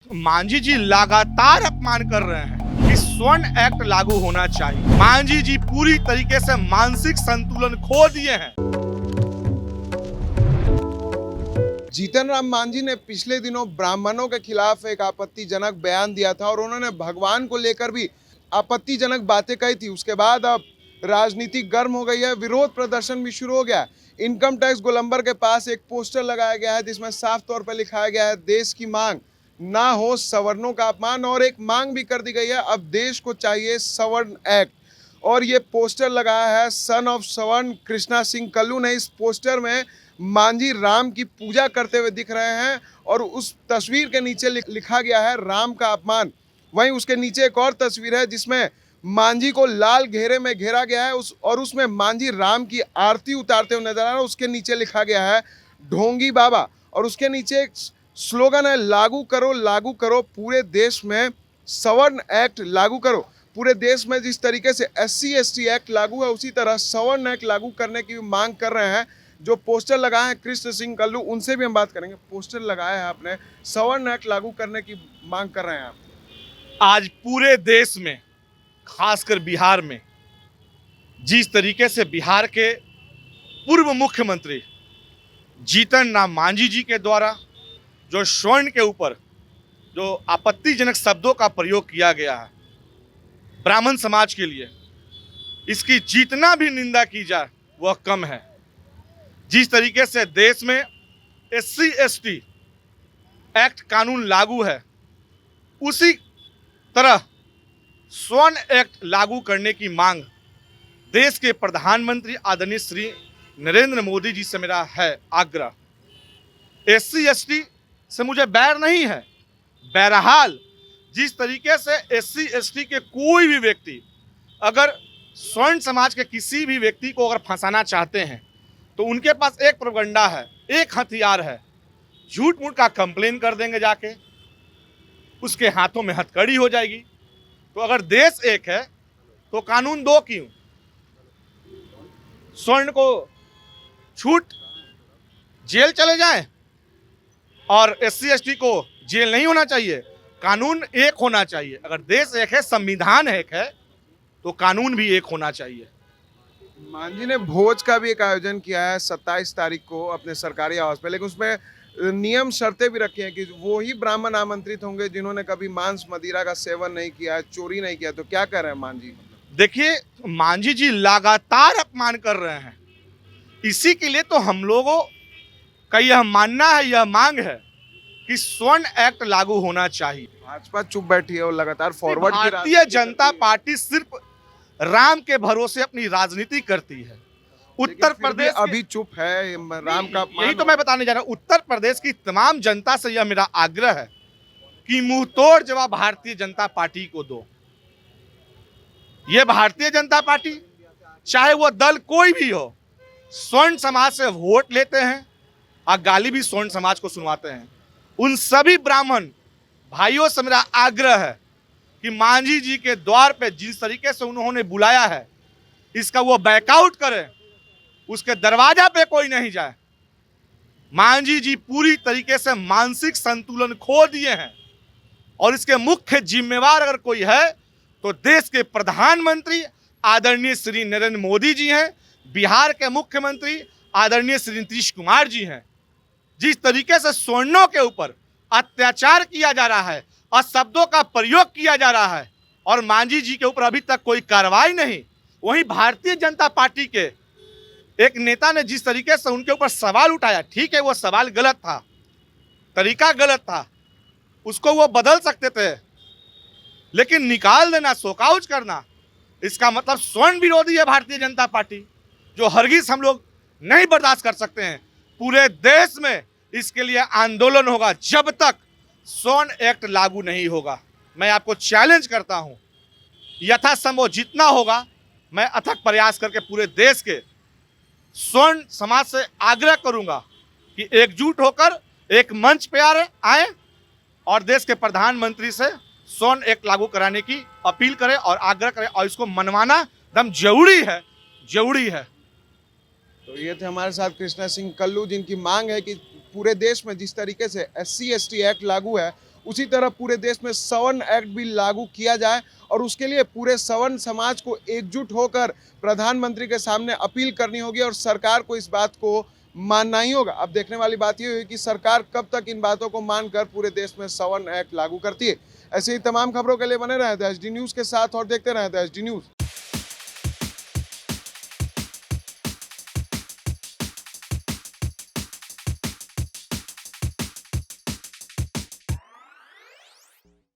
मांझी जी लगातार अपमान कर रहे हैं कि स्वर्ण एक्ट लागू होना चाहिए। मांझी जी पूरी तरीके से मानसिक संतुलन खो दिए हैं। जीतन राम मांझी ने पिछले दिनों ब्राह्मणों के खिलाफ एक आपत्तिजनक बयान दिया था और उन्होंने भगवान को लेकर भी आपत्तिजनक बातें कही थी। उसके बाद अब राजनीति गर्म हो गई है, विरोध प्रदर्शन भी शुरू हो गया है। इनकम टैक्स गोलंबर के पास एक पोस्टर लगाया गया है जिसमें साफ तौर पर लिखाया गया है, देश की मांग ना हो सवर्णों का अपमान, और एक मांग भी कर दी गई है, अब देश को चाहिए सवर्ण एक्ट। और ये पोस्टर लगाया है सन ऑफ सवर्ण कृष्णा सिंह कल्लू ने। इस पोस्टर में मांझी राम की पूजा करते हुए दिख रहे हैं और उस तस्वीर के नीचे लिखा गया है राम का अपमान। वहीं उसके नीचे एक और तस्वीर है जिसमें मांझी को लाल घेरे में घेरा गया है उसमें मांझी राम की आरती उतारते हुए नजर आ रहा है। उसके नीचे लिखा गया है ढोंगी बाबा, और उसके नीचे एक स्लोगन है लागू करो पूरे देश में सवर्ण एक्ट लागू करो। पूरे देश में जिस तरीके से SC ST एक्ट लागू है उसी तरह सवर्ण एक्ट लागू करने की मांग कर रहे हैं। जो पोस्टर लगाए हैं कृष्ण सिंह कल्लू, उनसे भी हम बात करेंगे। पोस्टर लगाया है आपने, सवर्ण एक्ट लागू करने की मांग कर रहे हैं आप। आज पूरे देश में, खासकर बिहार में, जिस तरीके से बिहार के पूर्व मुख्यमंत्री जीतन राम मांझी जी के द्वारा जो स्वर्ण के ऊपर जो आपत्तिजनक शब्दों का प्रयोग किया गया है ब्राह्मण समाज के लिए, इसकी जितना भी निंदा की जाए वह कम है। जिस तरीके से देश में SC ST एक्ट कानून लागू है, उसी तरह स्वर्ण एक्ट लागू करने की मांग देश के प्रधानमंत्री आदरणीय श्री नरेंद्र मोदी जी से मेरा है आग्रह। SC ST से मुझे बैर नहीं है, बहरहाल जिस तरीके से SC ST के कोई भी व्यक्ति अगर स्वर्ण समाज के किसी भी व्यक्ति को अगर फंसाना चाहते हैं तो उनके पास एक प्रोपगंडा है, एक हथियार है, झूठ मूठ का कंप्लेन कर देंगे जाके, उसके हाथों में हथकड़ी हो जाएगी। तो अगर देश एक है तो कानून दो क्यों? स्वर्ण को छूट जेल चले जाएं और SC ST को जेल नहीं होना चाहिए, कानून एक होना चाहिए। अगर देश एक है, संविधान एक है, तो कानून भी एक होना चाहिए। मांझी ने भोज का भी एक आयोजन किया है 27 तारीख को अपने सरकारी आवास पे, लेकिन उसमें नियम शर्तें भी रखी हैं कि वो ही ब्राह्मण आमंत्रित होंगे जिन्होंने कभी मांस मदिरा का सेवन नहीं किया, चोरी नहीं किया। तो क्या कर रहे हैं मांझी? देखिए, मांझी जी लगातार अपमान कर रहे हैं। इसी के लिए तो हम लोगों का यह मानना है, यह मांग है कि स्वर्ण एक्ट लागू होना चाहिए। भाजपा चुप बैठी है और लगातार फॉरवर्ड की भारतीय जनता पार्टी सिर्फ राम के भरोसे अपनी राजनीति करती है। उत्तर प्रदेश अभी चुप है, राम का यही तो मैं बताने जा रहा हूं। उत्तर प्रदेश की तमाम जनता से यह मेरा आग्रह है कि मुंह तोड़ जवाब भारतीय जनता पार्टी को दो। यह भारतीय जनता पार्टी, चाहे वह दल कोई भी हो, स्वर्ण समाज से वोट लेते हैं और गाली भी स्वर्ण समाज को सुनवाते हैं। उन सभी ब्राह्मण भाइयों से मेरा आग्रह है कि मांझी जी के द्वार पे जिस तरीके से उन्होंने बुलाया है, इसका वो बैकआउट करे, उसके दरवाजा पे कोई नहीं जाए। मांझी जी पूरी तरीके से मानसिक संतुलन खो दिए हैं और इसके मुख्य जिम्मेवार अगर कोई है तो देश के प्रधानमंत्री आदरणीय श्री नरेंद्र मोदी जी हैं, बिहार के मुख्यमंत्री आदरणीय श्री नीतीश कुमार जी हैं। जिस तरीके से स्वर्णों के ऊपर अत्याचार किया जा रहा है और शब्दों का प्रयोग किया जा रहा है और मांझी जी के ऊपर अभी तक कोई कार्रवाई नहीं, वहीं भारतीय जनता पार्टी के एक नेता ने जिस तरीके से उनके ऊपर सवाल उठाया, ठीक है वो सवाल गलत था, तरीका गलत था, उसको वो बदल सकते थे, लेकिन निकाल देना, शोकआउट करना, इसका मतलब स्वर्ण विरोधी है भारतीय जनता पार्टी, जो हरगिज हम लोग नहीं बर्दाश्त कर सकते हैं। पूरे देश में इसके लिए आंदोलन होगा जब तक स्वर्ण एक्ट लागू नहीं होगा। मैं आपको चैलेंज करता हूं, यथासंभव जितना होगा मैं अथक प्रयास करके पूरे देश के स्वर्ण समाज से आग्रह करूंगा कि एकजुट होकर एक मंच पे आए और देश के प्रधानमंत्री से स्वर्ण एक्ट लागू कराने की अपील करें और आग्रह करें, और इसको मनवाना दम जरूरी है। तो ये थे हमारे साथ कृष्णा सिंह कल्लू, जिनकी मांग है कि पूरे देश में जिस तरीके से SC ST एक्ट लागू है उसी तरह पूरे देश में सवर्ण एक्ट भी लागू किया जाए और उसके लिए पूरे सवर्ण समाज को एकजुट होकर प्रधानमंत्री के सामने अपील करनी होगी और सरकार को इस बात को मानना ही होगा। अब देखने वाली बात यह हुई कि सरकार कब तक इन बातों को मानकर पूरे देश में सवर्ण एक्ट लागू करती है। ऐसे ही तमाम खबरों के लिए बने रहे थे एचडी न्यूज़ के साथ और देखते रहे थे एचडी न्यूज़।